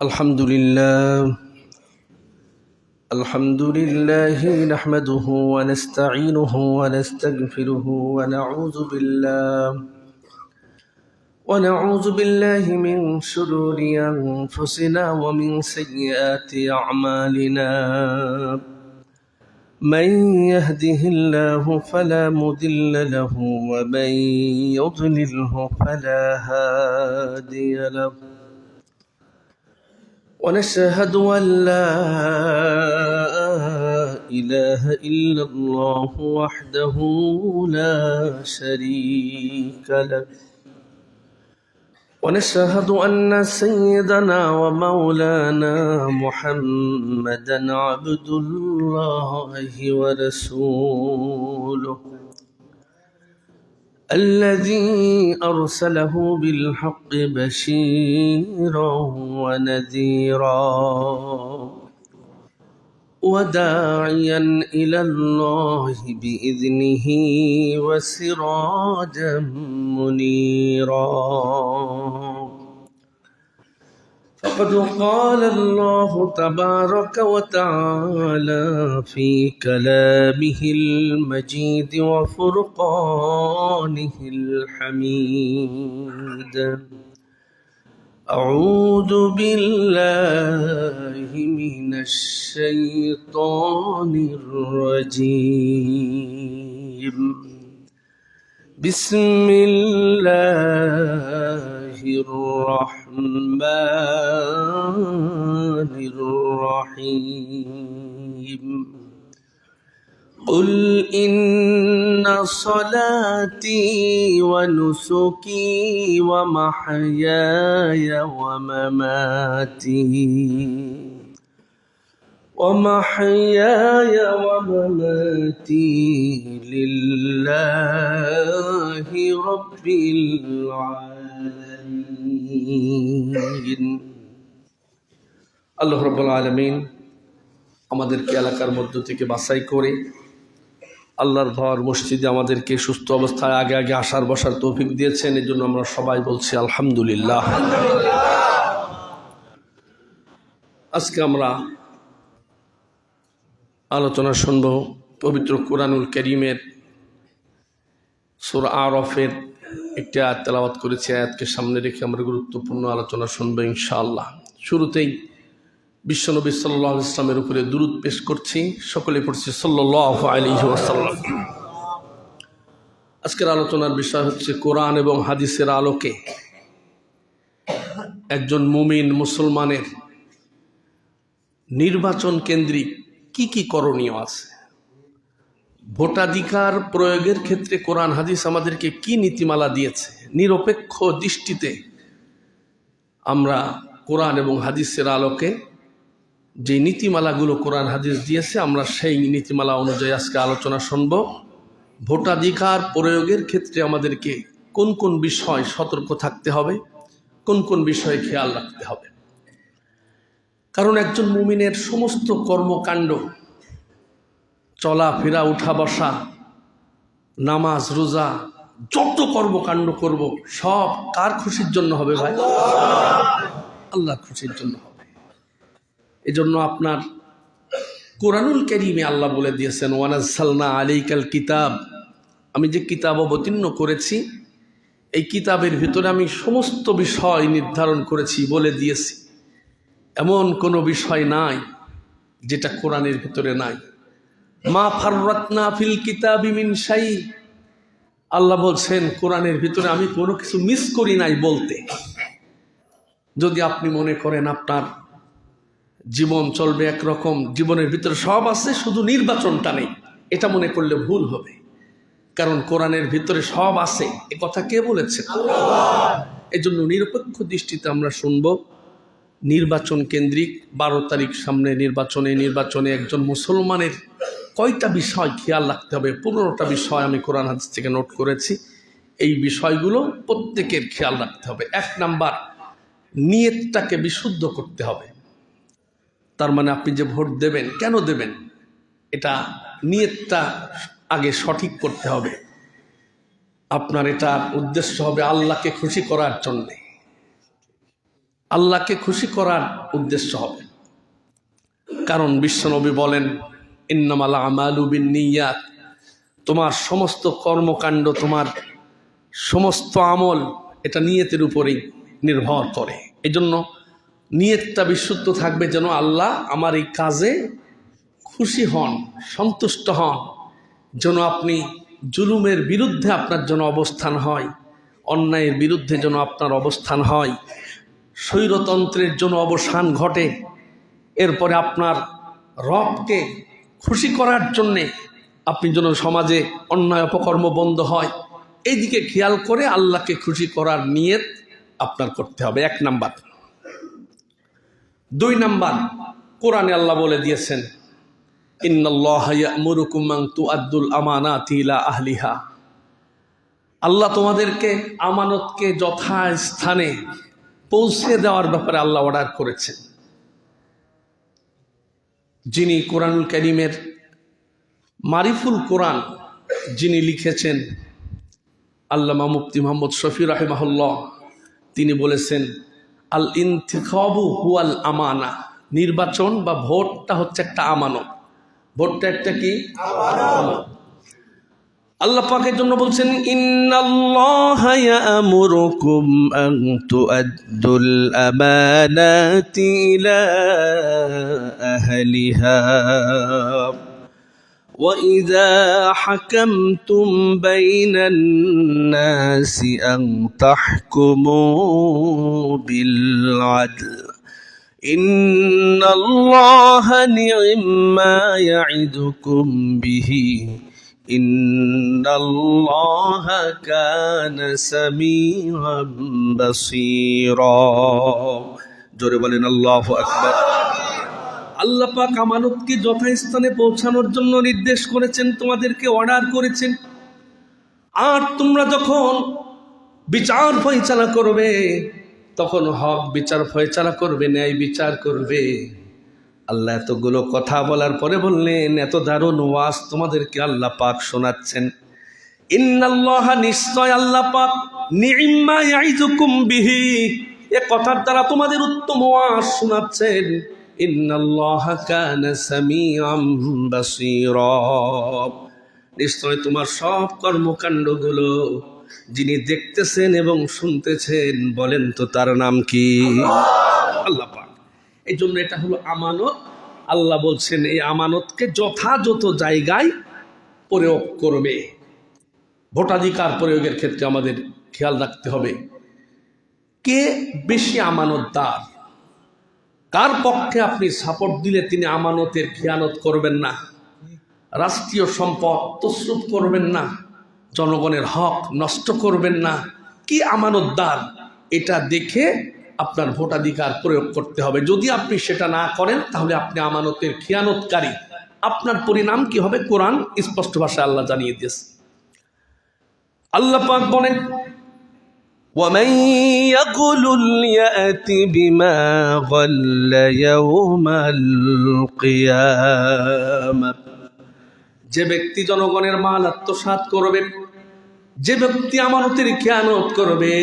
الحمد لله نحمده ونستعينه ونستغفره ونعوذ بالله من شرور أنفسنا ومن سيئات أعمالنا. من يهده الله فلا مضل له ومن يضلله فلا هادي له. ونشهد أن لا إله إلا الله وحده لا شريك له. ونشهد أن سيدنا ومولانا محمدا عبد الله ورسوله الذي أرسله بالحق بشيرا ونذيرا وداعيا إلى الله بإذنه وسراجا منيرا. فقد قال الله تبارك وتعالى في كلامه المجيد وفرقانه الحميد: أعوذ بالله من الشيطان الرجيم. بسم الله الرحمن الرحيم. قل إن صلاتي ونسكي ومحياي ومماتي لله رب العالمين. আল্লাহ রাব্বুল আলামিন আমাদেরকে এলাকার মধ্য থেকে বাছাই করে আল্লাহর ঘর মসজিদে আমাদেরকে সুস্থ অবস্থায় আগে আগে আসার বসার তৌফিক দিয়েছেন। এর জন্য আমরা সবাই বলছি আলহামদুলিল্লাহ। আজকে আমরা আলোচনা শুনব পবিত্র কুরআনুল কারীমের সূরা আরাফের একটি আয়াত তেলাওয়াত করেছি। আয়াতকে সামনে রেখে আমরা গুরুত্বপূর্ণ আলোচনা শুনব ইনশাআল্লাহ। শুরুতেই বিশ্বনবী সাল্লাল্লাহু আলাইহি ওয়াসাল্লামের উপরে দুরূদ পেশ করছি। সকলে পড়ছি সাল্লাল্লাহু আলাইহি ওয়াসাল্লাম। আজকের আলোচনার বিষয় হচ্ছে কোরআন এবং হাদিসের আলোকে একজন মুমিন মুসলমানের নির্বাচন কেন্দ্রিক কি কি করণীয় আছে। ভোটাধিকার প্রয়োগের ক্ষেত্রে কোরআন হাদিস আমাদেরকে কি নীতিমালা দিয়েছে। নিরপেক্ষ দৃষ্টিতে আমরা কোরআন এবং হাদিসের আলোকে যে নীতিমালাগুলো কোরআন হাদিস দিয়েছে আমরা সেই নীতিমালা অনুযায়ী আজকে আলোচনা শুনব। ভোটাধিকার প্রয়োগের ক্ষেত্রে আমাদেরকে কোন কোন বিষয় সতর্ক থাকতে হবে, কোন কোন বিষয়ে খেয়াল রাখতে হবে। কারণ একজন মুমিনের সমস্ত কর্মকাণ্ড, চলাফেরা, উঠা বসা, নামাজ রোজা, যত কর্মকাণ্ড করব সব কার খুশির জন্য হবে ভাই? আল্লাহর খুশির জন্য হবে। এজন্য আপনার কোরআনুল কারীমে আল্লাহ বলে দিয়েছেন ওয়ানাজ্জালনা আলাইকাল কিতাব, আমি যে কিতাব অবতীর্ণ করেছি এই কিতাবের ভিতরে আমি সমস্ত বিষয় নির্ধারণ করেছি, বলে দিয়েছি। এমন কোনো বিষয় নাই যেটা কোরআনের ভিতরে নাই। মা ফাররাতনা ফিল কিতাবি মিন শাই, আল্লাহ বলছেন কোরআনের ভিতরে আমি কোনো কিছু মিস করি নাই বলতে। যদি আপনি মনে করেন আপনার জীবন চলবে একরকম, জীবনের ভিতরে সব আছে শুধু নির্বাচনটা নেই, এটা মনে করলে ভুল হবে। কারণ কোরআনের ভিতরে সব আছে, এ কথা কে বলেছে? আল্লাহ। এজন্য নিরপেক্ষ দৃষ্টিতে আমরা শুনব। নির্বাচন কেন্দ্রিক 12 তারিখ সামনে, নির্বাচনে একজন মুসলমানের কয়টা বিষয় খেয়াল রাখতে হবে? 15টা বিষয় আমি কোরআন হাদিস থেকে নোট করেছি। এই বিষয়গুলো প্রত্যেকের খেয়াল রাখতে হবে। 1 নাম্বার, নিয়তটাকে বিশুদ্ধ করতে হবে। তার মানে আপনি যে ভোট দেবেন, কেন দেবেন, এটা নিয়তটা আগে সঠিক করতে হবে। আপনার এটার উদ্দেশ্য হবে আল্লাহকে খুশি করার জন্যে। আল্লাহকে খুশি করার উদ্দেশ্য হবে। কারণ বিশ্বনবী বলেন, ইন্নামাল আমালু বিন্নিয়াত, তোমার সমস্ত কর্মকাণ্ড, তোমার সমস্ত আমল এটা নিয়তের উপরেই নির্ভর করে। এজন্য নিয়তটা বিশুদ্ধ থাকবে, যেন আল্লাহ আমার এই কাজে খুশি হন, সন্তুষ্ট হন, যেন আপনি জুলুমের বিরুদ্ধে আপনার যেন অবস্থান হয়, অন্যায়ের বিরুদ্ধে যেন আপনার অবস্থান হয়, স্বৈরতন্ত্রের জন্য অবসান ঘটে, এরপরে আপনার রবকে খুশি করার জন্যে আপনি যেন সমাজে অন্যায় অপকর্ম বন্ধ হয়, এই দিকে খেয়াল করে আল্লাহকে খুশি করার নিয়ত আপনার করতে হবে, 1 নাম্বার। 2 নাম্বার, কোরআনে আল্লাহ বলে দিয়েছেন, ইন্নাল্লাহা ইয়া'মুরুকুম আন তুআদ্দুল আমানাতি ইলা আহলিহা, আল্লাহ তোমাদেরকে আমানতকে যথাস্থানে পৌঁছে দেওয়ার ব্যাপারে আল্লাহ অর্ডার করেছেন। যিনি কোরআনুল কারীমের মারিফুল কোরআন যিনি লিখেছেন, আল্লামা মুফতি মুহাম্মদ শফি রাহিমাহুল্লাহ, তিনি বলেছেন, আল ইন্তিখাবু হুয়াল আমানা, নির্বাচন বা ভোটটা হচ্ছে একটা আমানত। ভোটটা একটা কি? আমানত। আল্লাহ পাকের জন্য বলছেন, ইন্নাল্লাহা ইয়া'মুরুকুম আন তুআদ্দুল আমানাতি ইলা আহলিহা ওয়া ইযা হাকামতুম বাইনান নাসি আন তাহকুমু বিল আদল ইন্নাল্লাহা নি'মা ইয়া'iদুকুম বিহি ইন্নাল্লাহা কানা সামিআন বাসীরা। জোরে বলেন আল্লাহু আকবার। আল্লাহ পাক আমানতকে যথাস্থানে পৌঁছানোর জন্য নির্দেশ করেছেন, তোমাদেরকে অর্ডার করেছেন। আর তোমরা যখন বিচার ফয়সালা করবে, তখন হক বিচার ফয়সালা করবে, ন্যায় বিচার করবে। আল্লাহ এতগুলো কথা বলার পরে বললেন, এত দারুণ ওয়াজ তোমাদেরকে আল্লাহ পাক শোনাচ্ছেন। ইন্নাল্লাহা, নিশ্চয় আল্লাহ পাক, নি'মা ইয়া'iদুকুম বিহি, এ কথার দ্বারা তোমাদের উত্তম ওয়াজ শোনাচ্ছেন। ইন্নাল্লাহা কানা সামিআন বাসীরা, নিশ্চয় তোমার সব কর্মকাণ্ডগুলো যিনি দেখতেছেন এবং শুনতেছেন। বলেন তো তার নাম কি? আল্লাহ পাক। এই জন্য এটা হলো আমানত। আল্লাহ বলছেন এই আমানতকে যথাযথ জায়গায় প্রয়োগ করবে। ভোটাধিকার প্রয়োগের ক্ষেত্রে আমাদের খেয়াল রাখতে হবে, কে বেশি আমানতদার, কার পক্ষে আপনি সাপোর্ট দিলে তিনি আমানতের খেয়ানত করবেন না, রাষ্ট্রীয় সম্পদ তছরুপ করবেন না, জনগণের হক নষ্ট করবেন না, কি আমানতদার, এটা দেখে আপনার ভোটাধিকার প্রয়োগ করতে হবে। যদি আপনি সেটা না করেন, তাহলে আপনি আমানতের খেয়ানতকারী। আপনার পরিণাম কি হবে? কোরআন স্পষ্ট ভাষায় আল্লাহ জানিয়ে দিয়েছে। আল্লাহ পাক বলেন, ওয়ামান ইয়াগুলুল ইয়াতি বিমা গাল্লা ইয়াউমাল কিয়ামাহ, যে ব্যক্তি জনগণের মাল আত্মসাৎ করবে, যে ব্যক্তি আমানতের খেয়ানত করবে,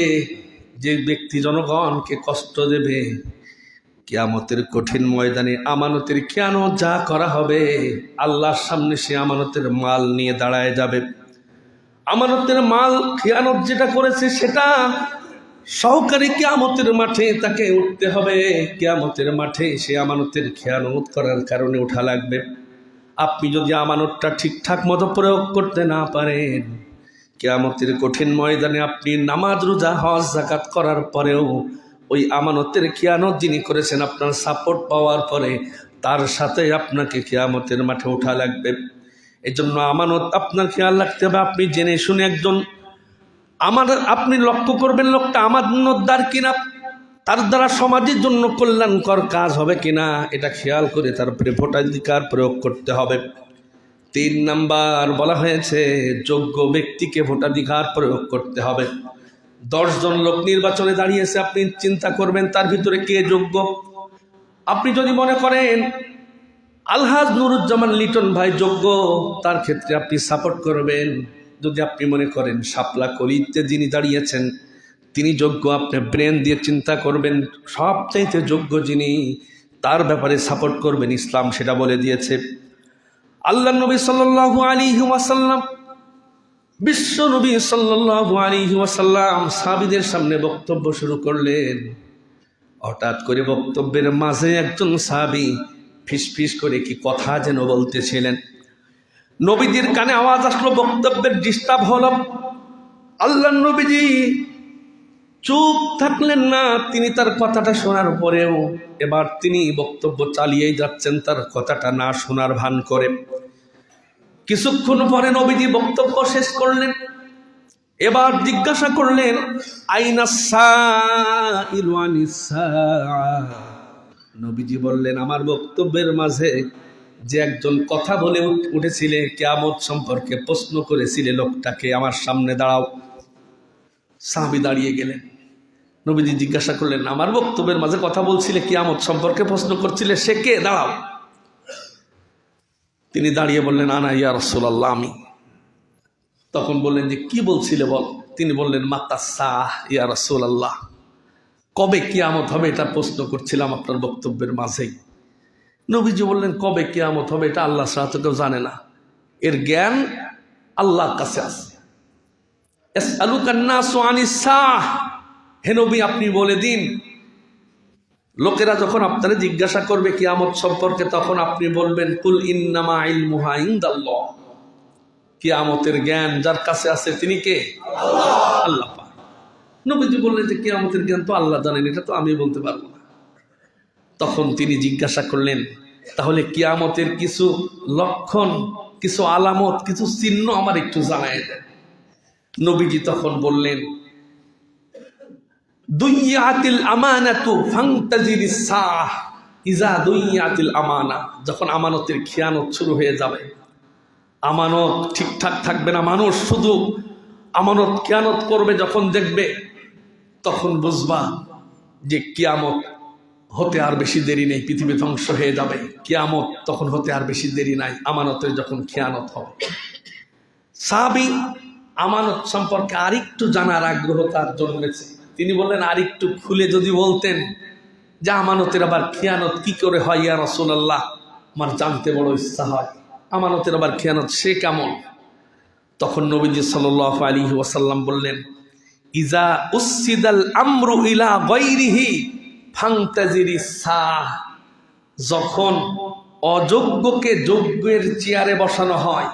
যে ব্যক্তি জনগণকে কষ্ট দেবে, কিয়ামতের কঠিন ময়দানে আমানতের খেয়ানত যা করা হবে, আল্লাহর সামনে সে আমানতের মাল নিয়ে দাঁড়ায় যাবে। আমানতের মাল খেয়ানত যেটা করেছে সেটা সহকারে কিয়ামতের মাঠে তাকে উঠতে হবে। কিয়ামতের মাঠে সে আমানতের খেয়ানত করার কারণে ওঠা লাগবে। আপনি যদি আমানতটা ঠিকঠাক মতো প্রয়োগ করতে না পারেন, কিয়ামতের কঠিন ময়দানে আপনি নামাজ রোজা হজ যাকাত করার পরেও ওই আমানতের খেয়ানত যিনি করেছেন, আপনার সাপোর্ট পাওয়ার পরে তার সাথে আপনাকে কিয়ামতের মাঠে ওঠা লাগবে। এই জন্য আমানত আপনার খেয়াল রাখতে হবে। আপনি জেনে শুনে একজন আপনি লক্ষ্য করবেন লোকটা আমানতদার কিনা, তার দ্বারা সমাজের জন্য কল্যাণকর কাজ হবে কিনা, এটা খেয়াল করে তারপরে ভোটাধিকার প্রয়োগ করতে হবে। 3 নাম্বার বলা হয়েছে, যোগ্য ব্যক্তিকে ভোটাধিকার প্রয়োগ করতে হবে। 10 জন লোক নির্বাচনে দাঁড়িয়েছে, আপনি চিন্তা করবেন তার ভিতরে কে যোগ্য। আপনি যদি মনে করেন আলহাজ নুরুজ্জামান লিটন ভাই যোগ্য, তার ক্ষেত্রে আপনি সাপোর্ট করবেন। যদি আপনি মনে করেন শাপলা কলিতে যিনি দাঁড়িয়েছেন তিনি যোগ্য, আপনি ব্রেন দিয়ে চিন্তা করবেন সবচাইতে যোগ্য যিনি, তার ব্যাপারে সাপোর্ট করবেন। ইসলাম সেটা বলে দিয়েছে। আল্লাহ নবী সাল্লাল্লাহু আলাইহি ওয়াসাল্লাম, বিশ্ব নবী সাল্লাল্লাহু আলাইহি ওয়াসাল্লাম সাহাবীদের সামনে বক্তব্য শুরু করলেন। হঠাৎ করে বক্তব্যের মাঝে একজন সাহাবী ফিসফিস করে কি কথা যেন বলতেছিলেন। নবীজির কানে আওয়াজ আসলো, বক্তব্যের ডিস্টার্ব হলো। আল্লাহ নবীজি চুপ থাকলেন না। তিনি তার কথাটা শোনার পরেও এবার তিনি বক্তব্য চালিয়েই যাচ্ছেন, তার কথাটা না শোনার ভান করে। কিছুক্ষণ পরে নবীজি বক্তব্য শেষ করলেন। এবার জিজ্ঞাসা করলেন, আইনা সাইলু আনিস সাআ। নবীজি বললেন, আমার বক্তব্যের মাঝে যে একজন কথা বলে উঠেছিলে, কিয়ামত সম্পর্কে প্রশ্ন করেছিলে, লোকটাকে আমার সামনে দাঁড়াও। সাহাবী দাঁড়িয়ে গেলেন। নবীজি জিজ্ঞাসা করলেন, আমার বক্তব্যের মাঝে কথা বলছিলে, কিয়ামত সম্পর্কে প্রশ্ন করছিলে, সে কে? দাঁড়াও। তিনি দাঁড়িয়ে বললেন, আনা ইয়া রাসূলুল্লাহ, আমি। তখন বললেন যে কি বলছিলে বল। তিনি বললেন, মাতা সাহ ইয়া রাসূলুল্লাহ, কবে কিয়ামত হবে এটা প্রশ্ন করছিলাম আপনার বক্তব্যের মাঝেই। নবীজি বললেন, কবে কিয়ামত হবে এটা আল্লাহ ছাড়া তো কেউ জানে না, এর জ্ঞান আল্লাহর কাছে আছে। ইয়াসআলুকান নাসু আনিস সাহ, হে নবী আপনি বলে দিন, লোকেরা যখন আপনারা জিজ্ঞাসা করবে কিয়ামত সম্পর্কে, তখন আপনি বলবেন, কুল ইন্নামা ইলমুহা ইনদাল্লাহ, কিয়ামতের জ্ঞান যার কাছে আছে তিনি কে? আল্লাহ পাক। নবীজি বললেন যে কিয়ামতের জ্ঞান তো আল্লাহ জানেন, এটা তো আমি বলতে পারবো না। তখন তিনি জিজ্ঞাসা করলেন, তাহলে কিয়ামতের কিছু লক্ষণ, কিছু আলামত, কিছু চিহ্ন আমার একটু জানায় দেন। নবীজি তখন বললেন, দুইয়াতিল আমানাতু ফান্তাজিরিস সাআহ, ইজা দুইয়াতিল আমানা, যখন আমানতের খিয়ানত শুরু হয়ে যাবে, আমানত ঠিকঠাক থাকবে না, মানুষ শুধু আমানত খিয়ানত করবে, যখন দেখবে তখন বুঝবা যে কিয়ামত হতে আর বেশি দেরি নেই, পৃথিবী ধ্বংস হয়ে যাবে। কিয়ামত তখন হতে আর বেশি দেরি নাই, আমানতের যখন খিয়ানত হবে। সাহাবী আমানত সম্পর্কে আরেকটু জানার আগ্রহ তার জন্মেছে। তিনি বললেন, আরেকটু খুলে যদি বলতেন যে আমানতের আবার খিয়ানত কি করে হয় ইয়া রাসূলুল্লাহ, আমার জানতে বড় ইচ্ছা হয়, আমানতের আবার খিয়ানত সে কেমন? তখন নবীজি সাল্লাল্লাহু আলাইহি ওয়াসাল্লাম বললেন, ইজা উসসিদাল আমরু ইলা গায়রিহি ফান্তাজিরিস সাআহ, যখন অযোগ্যকে যোগ্যের চেয়ারে বসানো হয়,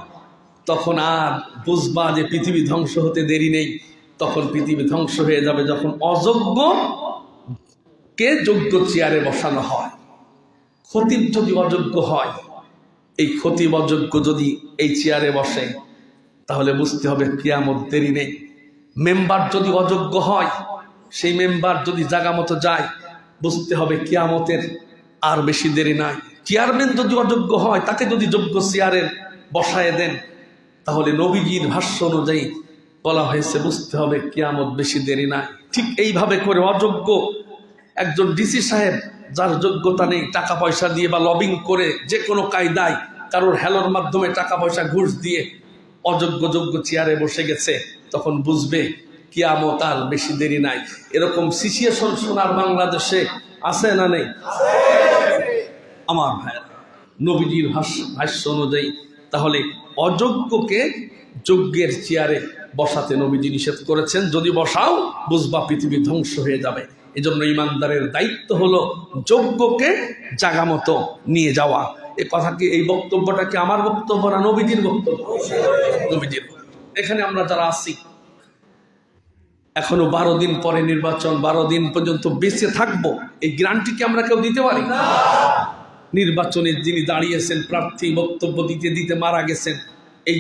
তখন আর বুঝবা যে পৃথিবী ধ্বংস হতে দেরি নেই, তখন পৃথিবী ধ্বংস হয়ে যাবে যখন অযোগ্যকে যোগ্য চেয়ারে বসানো হয়। খতিব যদি অযোগ্য হয়, এই খতিব অযোগ্য যদি এই চেয়ারে বসে, তাহলে বুঝতে হবে কিয়ামত দেরি নেই। মেম্বার যদি অযোগ্য হয়, সেই মেম্বার যদি জায়গা মতো যায়, বুঝতে হবে কিয়ামতের আর বেশি দেরি নাই। চেয়ারম্যান যদি অযোগ্য হয়, তাকে যদি যোগ্য চেয়ারে বসায় দেন, তাহলে নবীজির ভাষ্য অনুযায়ী বলা হয়েছে, বুঝতে হবে কিয়ামত বেশি দেরি নাই। ঠিক এইভাবে করে অযোগ্য একজন ডিসি সাহেব, যার যোগ্যতা নেই, টাকা পয়সা দিয়ে বা লবিং করে যে কোনো কায়দায় কারোর হেলোর মাধ্যমে টাকা পয়সা ঘুষ দিয়ে অযোগ্য যোগ্য চেয়ারে বসে গেছে, তখন বুঝবে কিয়ামত আর বেশি দেরি নাই। এরকম সিচুয়েশন সোনার বাংলাদেশে আছে না নেই? আমার ভাইয়েরা, নবীজির ভাষ্য অনুযায়ী তাহলে অযোগ্যকে যোগ্যের চেয়ারে বসাতে নবীজি নিষেধ করেছেন। যদি বসাও, বুঝবা পৃথিবী ধ্বংস হয়ে যাবে। এজন্য ইমানদারের দায়িত্ব হলো যোগ্যকে জায়গা মতো নিয়ে যাওয়া। এ কথা কি, এই বক্তব্যটা কি আমার বক্তব্য না নবীজির বক্তব্য? নবীজির। এখানে আমরা যারা আছি, এখনো 12 দিন পরে নির্বাচন, 12 দিন পর্যন্ত বেঁচে থাকবো, এই গ্যারান্টি কি আমরা কেউ দিতে পারি? নির্বাচনে যিনি দাঁড়িয়েছেন প্রার্থী, বক্তব্য দিতে দিতে মারা গেছেন, এই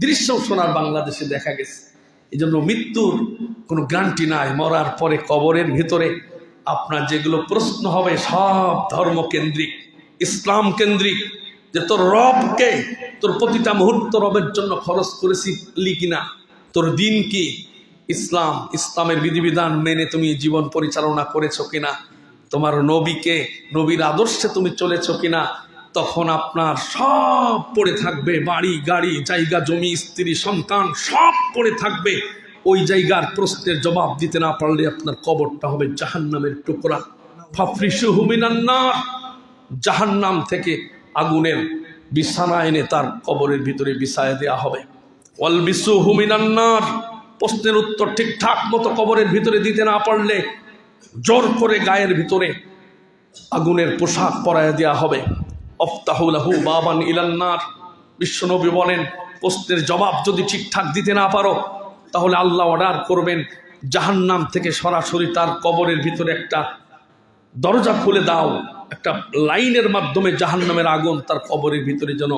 দৃশ্য সোনার বাংলাদেশে দেখা গেছে। এই জন্য মৃত্যুর কোনো গ্যারান্টি নাই। মরার পরে কবরের ভিতরে আপনার যেগুলো প্রশ্ন হবে, সব ধর্মকেন্দ্রিক, ইসলাম কেন্দ্রিক, যে তোর রবকে, তোর প্রতিটা মুহূর্ত রবের জন্য খরচ করেছিলি কিনা, তোর দিন কি, ইসলাম, ইসলামের বিধিবিধান মেনে তুমি জীবন পরিচালনা করেছো কিনা, তোমার নবীকে, নবীর আদর্শে তুমি চলেছো কিনা, তখন আপনার সব পড়ে থাকবে। বাড়ি গাড়ি জায়গা জমি স্ত্রী সন্তান সব পড়ে থাকবে। ওই জায়গার প্রশ্নের জবাব দিতে না পারলে আপনার কবরটা হবে জাহান্নামের টুকরা। ফাফরিশুহু মিনান নার, জাহান্নাম থেকে আগুনের বিছানা এনে তার কবরের ভিতরে বিছায়া দেওয়া হবে। ওয়ালবিসুহু মিনান নার, প্রশ্নের উত্তর ঠিকঠাক মতো কবরের ভিতরে দিতে না পারলে জোর করে গায়ের ভিতরে আগুনের পোশাক পরায় দেওয়া হবে। আফতাহু লাহু বাবান ইলান নার, বিশ্বনবী বলেন প্রশ্নের জবাব যদি ঠিকঠাক দিতে না পারো তাহলে আল্লাহ অর্ডার করবেন জাহান্নাম থেকে সরাসরি তার কবরের ভিতরে একটা দরজা খুলে দাও, একটা লাইনের মাধ্যমে জাহান্নামের আগুন তার কবরের ভিতরে যেন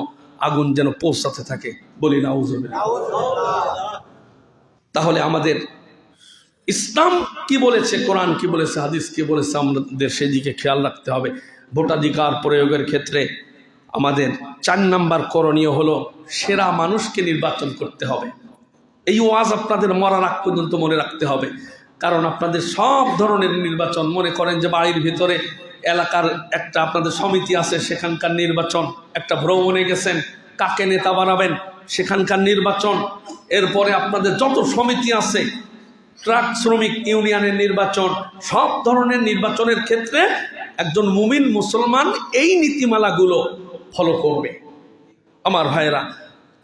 আগুন যেন পৌঁছাতে থাকে। বলি নাউজুবিল্লাহ। তাহলে আমাদের ইসলাম কি বলেছে, কোরআন কি বলেছে, হাদিস কি বলেছে, আমাদের সেদিকে খেয়াল রাখতে হবে। ভোটাধিকার প্রয়োগের ক্ষেত্রে আমাদের 4 নাম্বার করণীয় হলো সেরা মানুষকে নির্বাচন করতে হবে। এই ওয়াজ আপনাদের মরার আগ পর্যন্ত মনে রাখতে হবে, কারণ আপনাদের সব ধরনের নির্বাচন, মনে করেন যে বাড়ির ভিতরে এলাকার একটা আপনাদের সমিতি আছে, সেখানকার নির্বাচন, একটা ভ্রমণে গেছেন, কাকে নেতা বানাবেন, সেখানকার নির্বাচন, এরপরে আপনাদের যত সমিতি আছে, ট্রাক শ্রমিক ইউনিয়নের নির্বাচন, সব ধরনের নির্বাচনের ক্ষেত্রে একজন মুমিন মুসলমান এই নীতিমালাগুলো ফলো করবে। আমার ভাইয়েরা,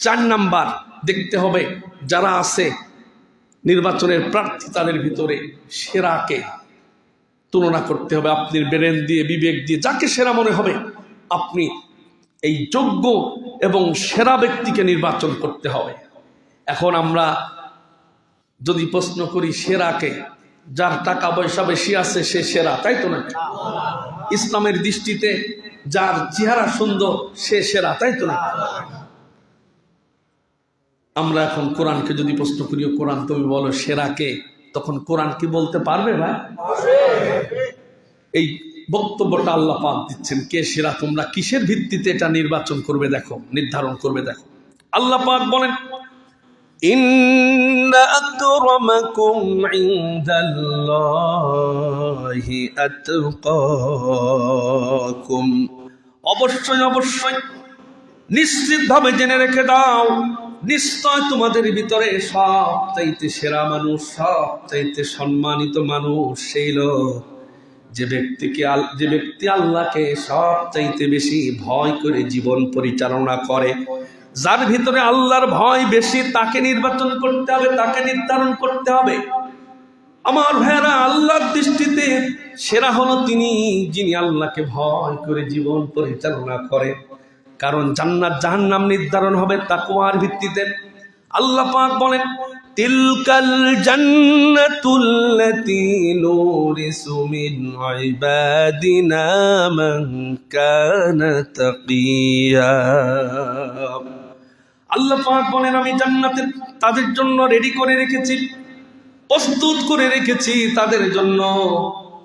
4 নাম্বার দেখতে হবে যারা আছে নির্বাচনের প্রার্থী তাদের ভিতরে সেরাকে তুলনা করতে হবে। আপনি ব্রেন দিয়ে, বিবেক দিয়ে যাকে সেরা মনে হবে আপনি এই যোগ্য এবং সেরা ব্যক্তিকে নির্বাচন করতে হবে। এখন আমরা যদি প্রশ্ন করি সেরাকে, যার টাকা পয়সা বেশি আছে সে সেরা, তাই তো না? ইসলামের দৃষ্টিতে যার চেহারা সুন্দর সে সেরা, তাই তো না? আমরা এখন কোরআনকে যদি প্রশ্ন করি, কোরআন তুমি বলো সেরাকে, তখন কোরআন কি বলতে পারবে না? এই বক্তব্যটা আল্লাহ পাক দিচ্ছেন কে সেরা, তোমরা কিসের ভিত্তিতে এটা নির্বাচন করবে দেখো, নির্ধারণ করবে দেখো। আল্লাহ পাক বলেন ইন্না আকরামাকুম ইনদাল্লাহি আতকাকুম, অবশ্যই অবশ্যই নিশ্চিতভাবে জেনে রেখে দাও, নিশ্চয় তোমাদের ভিতরে সবচাইতে সেরা মানুষ, সবচাইতে সম্মানিত মানুষ সেই লোক যে ব্যক্তি আল্লাহকে সবচাইতে বেশি ভয় করে জীবন পরিচালনা করে। যার ভিতরে আল্লাহর ভয় বেশি তাকে নির্বাচন করতে হবে, তাকে নির্ধারণ করতে হবে। আমার ভাইয়েরা, আল্লাহর দৃষ্টিতে সেরা হলো তিনি যিনি আল্লাহকে ভয় করে জীবন পরিচালনা করে। কারণ জান্নাত জাহান্নাম নির্ধারণ হবে তাকওয়ার ভিত্তিতে। আল্লাহ পাক বলেন তিলকাল জান্নাতুল্লাতী নুরিসু মিন ইবাদিনা মান কানা তাকিয়া। আল্লাহ পাক বলেন আমি জান্নাতে তাদের জন্য রেডি করে রেখেছি, প্রস্তুত করে রেখেছি তাদের জন্য,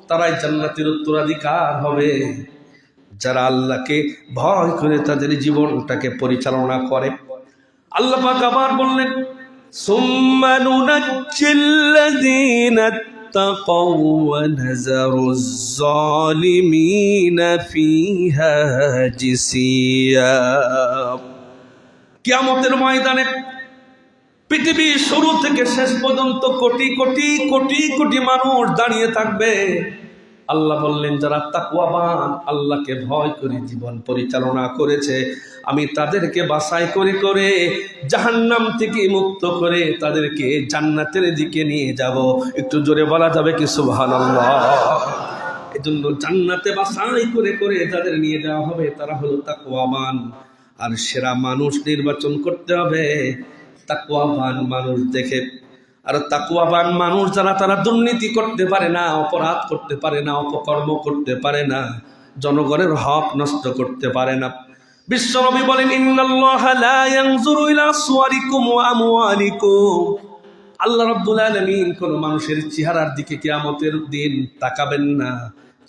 তারাই জান্নাতের উত্তরাধিকার হবে যারা আল্লাহকে ভয় করে তাদের জীবনটাকে পরিচালনা করে। আল্লাহ পাক আবার বললেন সুম্মা নুনাজ্জিল্লাযীনা তাকাউ ওয়া নাযারুজ যালিমিনা ফিহা জিসিয়া। কিয়ামতের ময়দানে পৃথিবীর শুরু থেকে শেষ পর্যন্ত কোটি কোটি কোটি কোটি মানুষ দাঁড়িয়ে থাকবে। আল্লাহ বললেন যারা তাকওয়াবান, আল্লাহকে ভয় করে জীবন পরিচালনা করেছে, আমি তাদেরকে বাছাই করে করে জাহান্নাম থেকে মুক্ত করে তাদেরকে জান্নাতের দিকে নিয়ে যাব। একটু জোরে বলা যাবে কি সুবহানাল্লাহ? এজন্য জান্নাতে বাছাই করে করে যাদের নিয়ে যাওয়া হবে তারা হলো তাকওয়াবান। আর সেরা মানুষ নির্বাচন করতে হবে তাকওয়াবান মানুষ দেখে। আর তাকওয়াবান মানুষ যারা, তারা দুর্নীতি করতে পারে না, অপরাধ করতে পারে না, অপকর্ম করতে পারে না, জনগণের হক নষ্ট করতে পারে না। বিশ্বনবী বলেন ইন্নাল্লাহা লা ইয়ানজুরু ইলা সুওয়ারিকুম ওয়া আমওয়ালিকুম, আল্লাহ রাব্বুল আলামিন কোন মানুষের চেহারার দিকে কিয়ামতের দিন তাকাবেন না,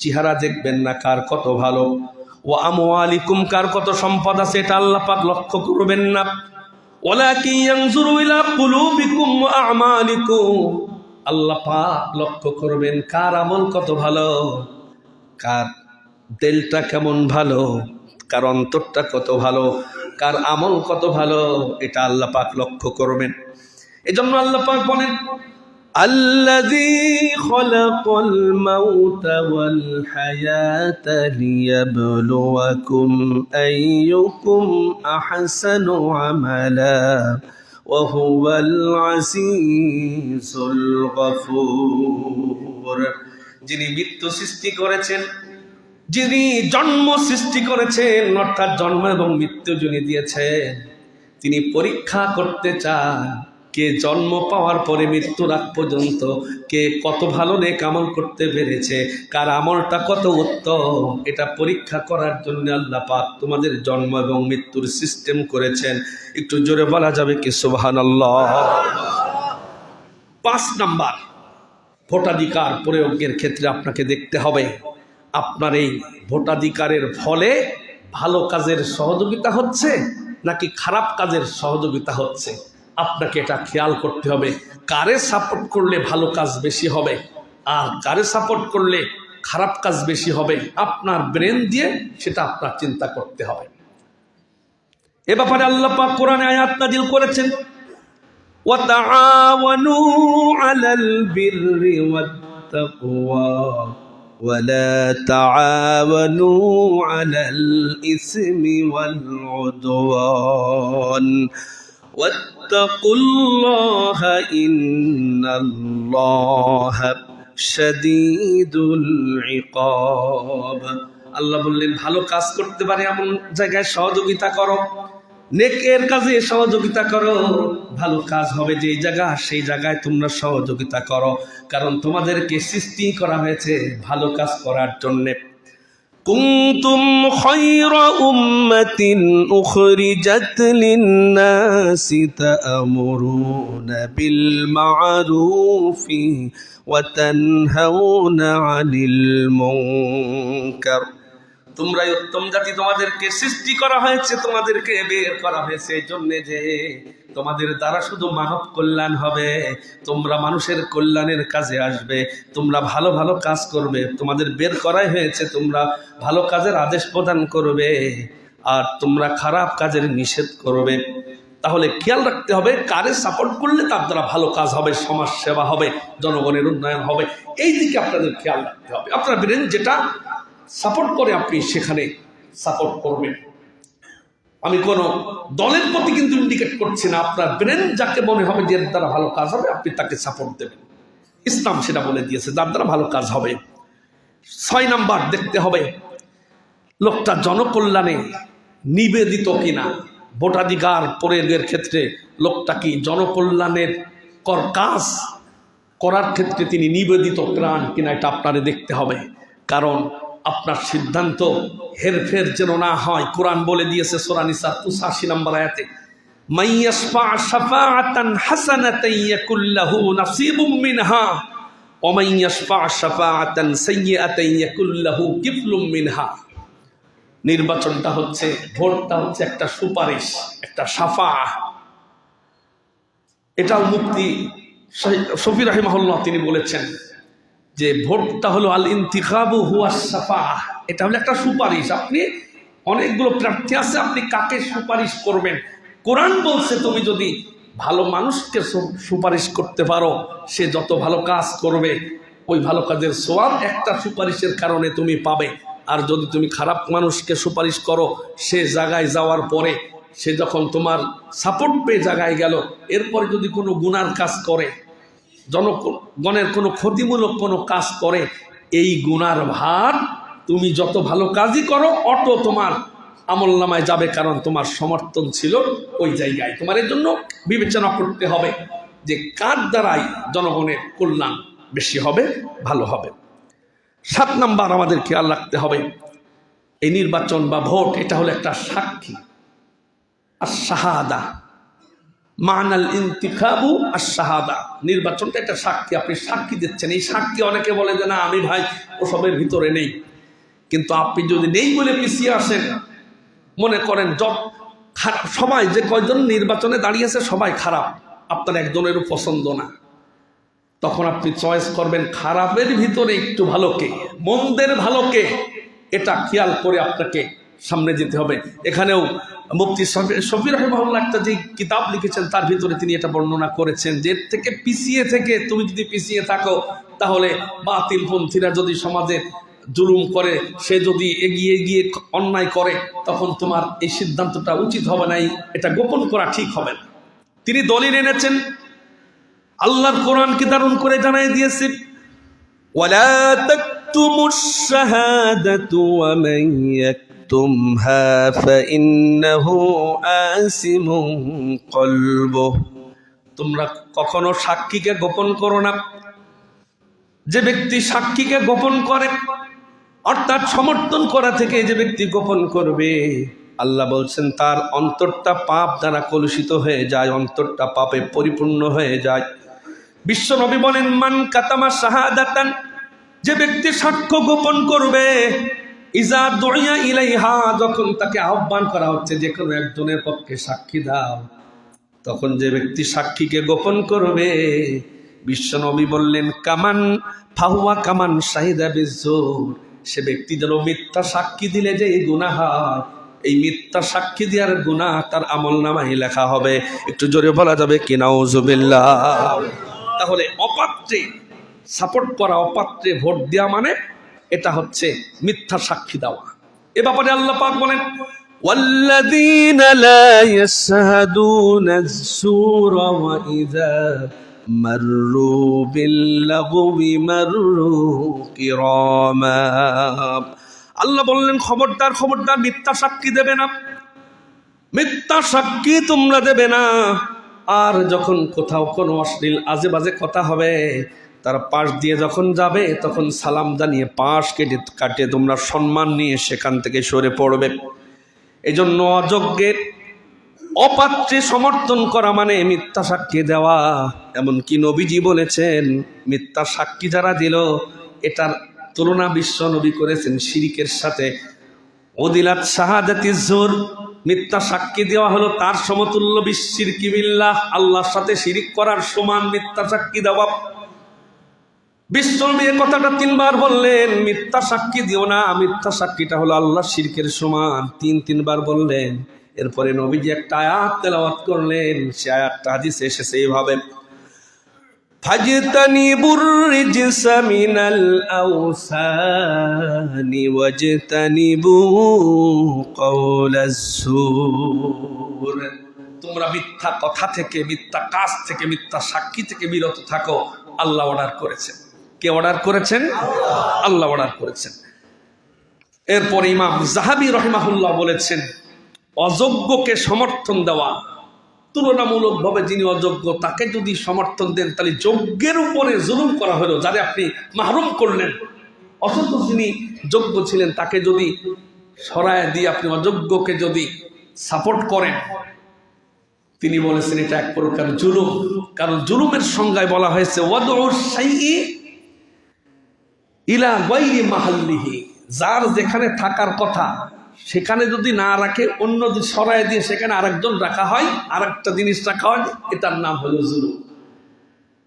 চেহারা দেখবেন না কার কত ভালো, ওয়া আমওয়ালিকুম কার কত সম্পদ আছে এটা আল্লাহ পাক লক্ষ্য করবেন না। ওয়ালাকিন ইয়ানজুরু ইলা কুলুবিকুম ওয়া আমালিকুম, আল্লাহ পাক লক্ষ্য করবেন কার আমল কত ভালো, কার দিলটা কেমন ভালো, কার অন্তরটা কত ভালো, কার আমল কত ভালো, এটা আল্লাহ পাক লক্ষ্য করবেন। এজন্য আল্লাহ পাক বলেন, আল্লাযী খালাকাল মাউতা ওয়াল হায়াতা লিয়াবলুয়াকুম আইয়ুকুম আহসানু আমালা ওয়া হুয়াল আজিজুল গফুর। যিনি মৃত্যু সৃষ্টি করেছেন, যিনি জন্ম সৃষ্টি করেছেন, অর্থাৎ জন্ম এবং মৃত্যু যিনি দিয়েছেন, তিনি পরীক্ষা করতে চান কে জন্ম পাওয়ার পরে মৃত্যুর আগ পর্যন্ত কে কত ভালো নেক আমল করতে পেরেছে, কার আমলটা কত উত্তম, এটা পরীক্ষা করার জন্য আল্লাহ পাক তোমাদের জন্ম এবং মৃত্যুর সিস্টেম করেছেন। একটু জোরে বলা যাবে কি সুবহানাল্লাহ। 5 নাম্বার, ভোটাধিকার প্রয়োগের ক্ষেত্রে আপনাকে দেখতে হবে আপনার এই ভোটাধিকারের ফলে ভালো কাজের সহযোগিতা হচ্ছে নাকি খারাপ কাজের সহযোগিতা হচ্ছে। আপনাকে এটা খেয়াল করতে হবে, কারে সাপোর্ট করলে ভালো কাজ বেশি হবে আর কারে সাপোর্ট করলে খারাপ কাজ বেশি হবে, আপনার ব্রেন দিয়ে সেটা আপনার চিন্তা করতে হবে। এ ব্যাপারে আল্লাহ পাক কোরআনে আয়াত নাযিল করেছেন, ওয়াতাআওয়ানু আলাল বিররি ওয়াত তাকওয়া ওয়ালা তাআওয়ানু আলাল ইসমি ওয়াল উদওয়ান ওয়াত্তাকুল্লাহা ইন্নাল্লাহা শাদীদুল ইকাব। আল্লাহ বললেন ভালো কাজ করতে পারে এমন জায়গায় সহযোগিতা করো, নেকের কাজে সহযোগিতা করো, ভালো কাজ হবে যেই জায়গা সেই জায়গায় তোমরা সহযোগিতা করো, কারণ তোমাদেরকে সৃষ্টি করা হয়েছে ভালো কাজ করার জন্যে। কুনতুম খায়রা উম্মাতিন উখরিজাত লিন-নাসি তা'মুরুনা বিল মা'রুফি ওয়া তানহাউনা 'আনিল মুনকার। তোমরাই উত্তম জাতি, তোমাদেরকে সৃষ্টি করা হয়েছে, তোমাদেরকে বের করা হয়েছে এই জন্যে যে তোমাদের দ্বারা শুধু মানব কল্যাণ হবে, তোমরা মানুষের কল্যাণের কাজে আসবে, তোমরা ভালো ভালো কাজ করবে, তোমাদের বের করাই হয়েছে তোমরা ভালো কাজের আদেশ প্রদান করবে আর তোমরা খারাপ কাজের নিষেধ করবে। তাহলে খেয়াল রাখতে হবে কারে সাপোর্ট করলে তার দ্বারা ভালো কাজ হবে, সমাজ সেবা হবে, জনগণের উন্নয়ন হবে, এই দিকে আপনাদের খেয়াল রাখতে হবে। আপনার ব্রেন যেটা সাপোর্ট করে আপনি সেখানে সাপোর্ট করবেন। আমি কোনো দলের প্রতি কিন্তু ইন্ডিকেট করছি না, আপনার ব্রেন যাকে মনে হবে যে এর দ্বারা ভালো কাজ হবে আপনি তাকে সাপোর্ট দেবেন। ইসলাম সেটা বলে দিয়েছে যার দ্বারা ভালো কাজ হবে। 6 নাম্বার দেখতে হবে লোকটা জনকল্যাণে নিবেদিত কিনা। ভোটাধিকার প্রয়োগের ক্ষেত্রে লোকটা কি জনকল্যাণের কাজ করার ক্ষেত্রে তিনি নিবেদিত প্রাণ কিনা এটা আপনারে দেখতে হবে, কারণ আপনার সিদ্ধান্ত হেরফের যেন না হয়। কোরআন বলে দিয়েছে সূরা নিসা 85 নম্বর আয়াতে, মাইয়াশফা শাফাআতান হাসানাতান ইয়াকুল লাহু নাসিবুম মিনহা ওয়া মাইয়াশফা শাফাআতান সাইয়্যাতান ইয়াকুল লাহু কিফলুম মিনহা। নির্বাচনটা হচ্ছে, ভোটটা হচ্ছে একটা সুপারিশ, একটা শাফা। এটাও মুফতি শফি রাহিমাহুল্লাহ তিনি বলেছেন যে ভোটটা হলো আল ইন্তিখাবু হুয়া শাফাআহ, এটা হলো একটা সুপারিশ। আপনি অনেকগুলো প্রার্থী আছে, আপনি কাকে সুপারিশ করবেন। কোরআন বলছে তুমি যদি ভালো মানুষকে সুপারিশ করতে পারো, সে যত ভালো কাজ করবে ওই ভালো কাজের সওয়াব একটা সুপারিশের কারণে তুমি পাবে। আর যদি তুমি খারাপ মানুষকে সুপারিশ করো, সে জায়গায় যাওয়ার পরে সে যখন তোমার সাপোর্ট পেয়ে জায়গায় গেল, এরপরে যদি কোনো গুনার কাজ করে, জনগণের কোনো ক্ষতিমূলক কোনো কাজ করে, এই গুনার ভার তুমি যত ভালো কাজই করো অটো তোমার আমলনামায় যাবে, কারণ তোমার সমর্থন ছিল ওই জায়গায়। তোমার এর জন্য বিবেচনা করতে হবে যে কার দ্বারাই জনগণের কল্যাণ বেশি হবে, ভালো হবে। 7 নাম্বার আমাদের খেয়াল রাখতে হবে, এই নির্বাচন বা ভোট এটা হলো একটা সাক্ষী। আর শাহাদা মানাল ইন্তিখাবু আর শাহাদা, নির্বাচনটা একটা সাক্ষী, আপনি সাক্ষী দিচ্ছেন। এই সাক্ষী অনেকে বলে যে না আমি ভাই ওসবের ভিতরে নেই, কিন্তু আপনি যদি নেই বলে পিছিয়ে আসেন, মনে করেন সবাই যে কয়জন নির্বাচনে দাঁড়িয়েছে সবাই খারাপ, আপনার একজনেরও পছন্দ না, তখন আপনি চয়েস করবেন খারাপের ভিতরে একটু ভালোকে, মন্দের ভালোকে, এটা খেয়াল করে আপনাকে সামনে যেতে হবে। এখানেও মুফতি শফি রাহিমাহুল্লাহ একটা যে কিতাব লিখেছেন তার ভিতরে তিনি এটা বর্ণনা করেছেন যে এর থেকে পিছিয়ে থেকে তুমি যদি পিছিয়ে থাকো তাহলে বাতিল পন্থীরা যদি সমাজে জুলুম করে, সে যদি এগিয়ে গিয়ে অন্যায় করে, তখন তোমার এই সিদ্ধান্তটা উচিত হবে না, এটা গোপন করা ঠিক হবে না। তিনি দলিল এনেছেন, আল্লাহর কোরআনকে দারুণ করে জানাই দিয়েছে, ওয়ালা তাকতুমুশ শাহাদাতু ওয়া মান ইয়াকতুমহা ফাইন্নাহু আসিমুন কলবুহু। তোমরা কখনো সাক্ষীকে গোপন করো না। যে ব্যক্তি সাক্ষীকে গোপন করে, অর্থাৎ সমর্থন করা থেকে যে ব্যক্তি গোপন করবে, আল্লাহ বলছেন তার অন্তরটা পাপ দ্বারা কলুষিত হয়ে যায়, অন্তরটা পাপে পরিপূর্ণ হয়ে যায়। বিশ্ব নবী বলেন, মান কাতামা শাহাদাতান, যে ব্যক্তি সাক্ষ্য গোপন করবে, ইজা দুইয়া ইলাইহা, যখন তাকে আহ্বান করা হচ্ছে যে কোনো একজনের পক্ষে সাক্ষী দাও, তখন যে ব্যক্তি সাক্ষীকে গোপন করবে, বিশ্ব নবী বললেন কামান ফাহুয়া কামান শাহিদা বিজুর, সে ব্যক্তি যেন মিথ্যা সাক্ষী দিলে যে এই গুনাহ হয়, এই মিথ্যা সাক্ষী দেওয়ার গুনাহ তার আমলনামায় লেখা হবে। একটু জোরে বলা যাবে কি নাউজুবিল্লাহ। তাহলে অপাত্রে সাপোর্ট করা, অপাত্রে ভোট দেওয়া মানে এটা হচ্ছে মিথ্যা সাক্ষী দেওয়া। এ ব্যাপারে আল্লাহ পাক বলেন, ওয়াল্লাযীনা লা ইয়াশহাদুনা আস-সূরা ওয়া ইযা মাররু বিল-লাগwi মাররু কিরামা। আল্লাহ বললেন, খবরদার খবরদার মিথ্যা সাক্ষী দেবে না, মিথ্যা সাক্ষী তোমরা দেবে না। আর যখন কোথাও কোনো অশ্লীল আজে বাজে কথা হবে, তার পাশ দিয়ে যখন যাবে তখন সালাম জানিয়ে পাশ কাটে তোমরা সম্মান নিয়ে সেখান থেকে সরে পড়বে। এই জন্য অযোগ্যের অপাত্রে সমর্থন করা মানে মিথ্যা সাক্ষী দেওয়া। এমনকি নবীজি বলেছেন, মিথ্যা সাক্ষী যারা দিল এটার তুলনা বিশ্ব নবী করেছেন শিরিকের সাথে। ওদিলাত শাহাদাতি জুর, মিথ্যা সাক্ষী দেওয়া হলো তার সমতুল্য বিশিরকি বিল্লাহ, আল্লাহর সাথে শিরিক করার সমান মিথ্যা সাক্ষী দেওয়া। বিশ্ব নবী এই কথাটা 3 বার বললেন, মিথ্যা সাক্ষী দিও না, মিথ্যা সাক্ষীটা হলো আল্লাহ শিরকের সমান, 3 বার বললেন। এরপরে নবীজি একটা আয়াত তেলাওয়াত করলেন, সে আয়াতটা হাদিসে এসেছে এইভাবে, ফাজতানিবুর রিজসা মিনাল আওসানি ওয়াজতানিবু কাওলাস সুর। তোমরা মিথ্যা কথা থেকে, মিথ্যা কাজ থেকে, মিথ্যা সাক্ষী থেকে বিরত থাকো। আল্লাহ অর্ডার করেছেন। কে অর্ডার করেছেন? আল্লাহ অর্ডার করেছেন। এরপর ইমাম যাহাবী রাহিমাহুল্লাহ বলেছেন, অযোগ্যকে সমর্থন দেওয়া, তুলনামূলকভাবে যিনি অযোগ্য তাকে যদি সমর্থন দেন তাহলে যোগ্যের উপরে জুলুম করা হলো, যারে আপনি মাহরুম করলেন। অথচ যিনি যোগ্য ছিলেন তাকে যদি সরায় দিয়ে আপনি অযোগ্যকে যদি সাপোর্ট করেন, তিনি বলেছেন এটা এক প্রকার জুলুম। কারণ জুলুমের সংজ্ঞায় বলা হয়েছে ওয়াদউস শাইই ইলা গায়রি মাহাল্লিহি, যার যেখানে থাকার কথা সেখানে যদি না রাখে, অন্য সরায় দিয়ে সেখানে আরেকজন রাখা হয়, আরেকটা জিনিস রাখা হয়, এটার নাম হলো জুলুম।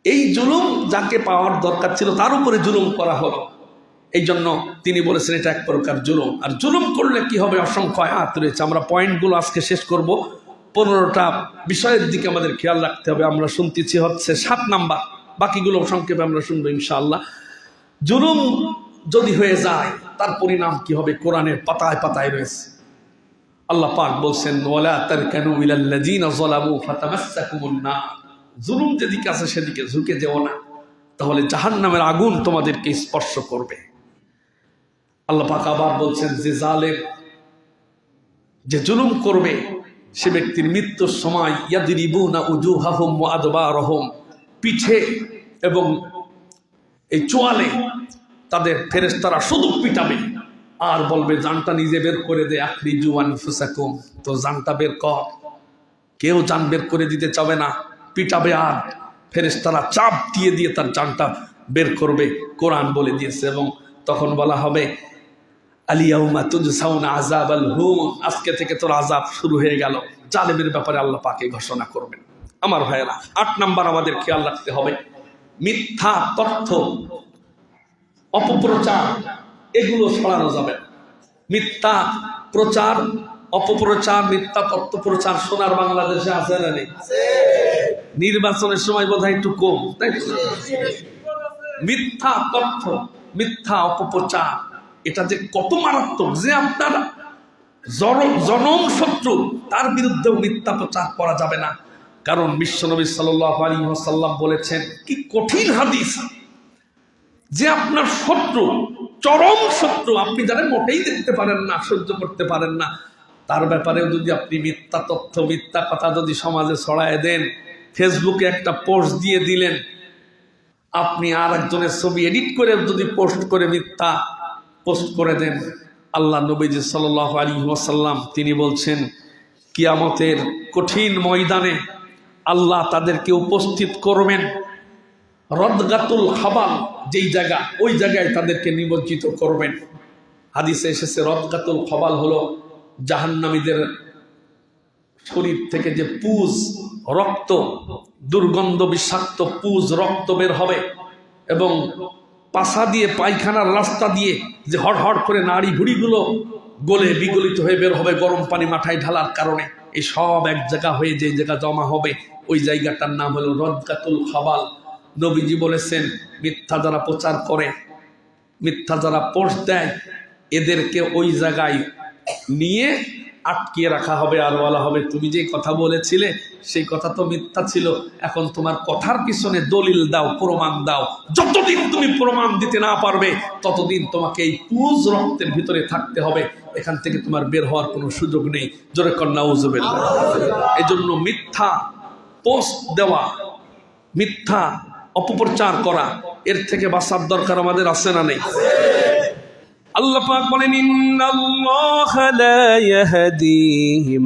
এই জুলুম যাকে পাওয়ার দরকার ছিল তার উপরে জুলুম করা হলো। এই জন্য তিনি বলেছেন এটা এক প্রকার জুলুম। আর জুলুম করলে কি হবে? অসংখ্য আয়াত রয়েছে। আমরা পয়েন্টগুলো আজকে শেষ করব। 15টা বিষয়ের দিকে আমাদের খেয়াল রাখতে হবে। আমরা শুনতেছি হচ্ছে 7 নাম্বার, বাকিগুলো সংক্ষেপে আমরা শুনবো ইনশাআল্লাহ। জুলুম যদি হয়ে যায় তার পরিণাম কি হবে? কোরআনের পাতায় পাতায় রয়েছে। আল্লাহ পাক বলছেন, ওয়ালা তারকানু ইলাল্লাযিনা যালামু ফাতামাসসাকুমুন নার, জুলুম যেদিকে আছে সেদিকে ঝুঁকে যেও না, তাহলে জাহান্নামের আগুন তোমাদেরকে স্পর্শ করবে। আল্লাহ পাক আবার বলছেন, যে জালেম, যে জুলুম করবে সে ব্যক্তির মৃত্যুর সময় ইয়াদরিবুনা উজুহাহুম ওয়া আদবারহুম, পিঠে এবং এই চোয়ালে তাদের ফেরেশতারা শুধু পিটাবে আর বলবে জানটা নিজে বের করে দে, আখরিজু আনফুসাকুম, তো জানটা বের কর। কেউ জান বের করে দিতে চাবে না, পিটাবে আর ফেরেশতারা চাপ দিয়ে দিয়ে তার জানটা বের করবে, কোরআন বলে দিয়েছে। এবং তখন বলা হবে আলিয়াউমা তুজসাউনা আযাবাল হুন, আজকে থেকে তোর আযাব শুরু হয়ে গেল। জালেমের ব্যাপারে আল্লাহ পাকে ঘোষণা করবেন। আমার ভাইয়েরা, 8 নাম্বার আমাদের খেয়াল রাখতে হবে, মিথ্যা তথ্য, অপপ্রচার, এগুলো ছড়ানো যাবে না। মিথ্যা প্রচার, অপপ্রচার, মিথ্যা তত্ত্ব প্রচার সোনার বাংলাদেশে আছে না নেই? নির্বাচনের সময় বোধহয় একটু কম, তাই তো? মিথ্যা তথ্য, মিথ্যা অপপ্রচার, এটা যে কত মারাত্মক, যে আপনার জনম শত্রু তার বিরুদ্ধেও মিথ্যা প্রচার করা যাবে না। কারণ বিশ্বনবী সাল্লাল্লাহু আলাইহি ওয়াসাল্লাম বলেছেন, কি কঠিন হাদিস, যে আপনার শত্রু, চরম শত্রু, আপনি যারা মোটেই দেখতে পারেন না, সহ্য করতে পারেন না, তার ব্যাপারেও যদি আপনি মিথ্যা তথ্য, মিথ্যা কথা যদি সমাজে ছড়ায় দেন, ফেসবুকে একটা পোস্ট দিয়ে দিলেন, আপনি আর একজনের ছবি এডিট করে যদি পোস্ট করে মিথ্যা পোস্ট করে দেন, আল্লাহ নবীজি সাল্লাল্লাহু আলাইহি ওয়াসাল্লাম তিনি বলছেন, কিয়ামতের কঠিন ময়দানে আল্লাহ তাদেরকে উপস্থিত করবেন রদগাতুল খাবাল, যেই জায়গা, ওই জায়গায় তাদেরকে নিমজ্জিত করবেন। হাদিসে এসেছে রদগাতুল খাবাল হলো জাহান্নামীদের শরীর থেকে যে পুজ, রক্ত, দুর্গন্ধ বিষাক্ত পুজ, রক্ত বের হবে, এবং পাছা দিয়ে, পায়খানার রাস্তা দিয়ে যে হড়হড় করে নাড়ি ভুড়িগুলো গলে বিগলিত হয়ে বের হবে গরম পানি মাথায় ঢালার কারণে, এই সব এক জায়গা হয়ে যে জায়গা জমা হবে, ওই জায়গাটার নাম হলো রদগাতুল খাবাল। নবীজি বলেছেন, মিথ্যা যারা প্রচার করে, মিথ্যা যারা পোস্ট দেয়, এদেরকে ওই জায়গায় নিয়ে আটকিয়ে রাখা হবে, আর বলা হবে, তুমি যে কথা বলেছিলে সেই কথা তো মিথ্যা ছিল, এখন তোমার কথার পিছনে দলিল দাও, প্রমাণ দাও। যতদিন তুমি প্রমাণ দিতে না পারবে ততদিন তোমাকে এই পুজ রক্তের ভিতরে থাকতে হবে, এখান থেকে তোমার বের হওয়ার কোনো সুযোগ নেই। জোরে কন্যা নাউজুবিল্লাহ। এই জন্য মিথ্যা পোস্ট দেওয়া, মিথ্যা অপপ্রচার করা, এর থেকে বাঁচার দরকার আমাদের আছে না নেই? আল্লাহ পাক বলেন, ইন্নাল্লাহা লা ইয়াহদি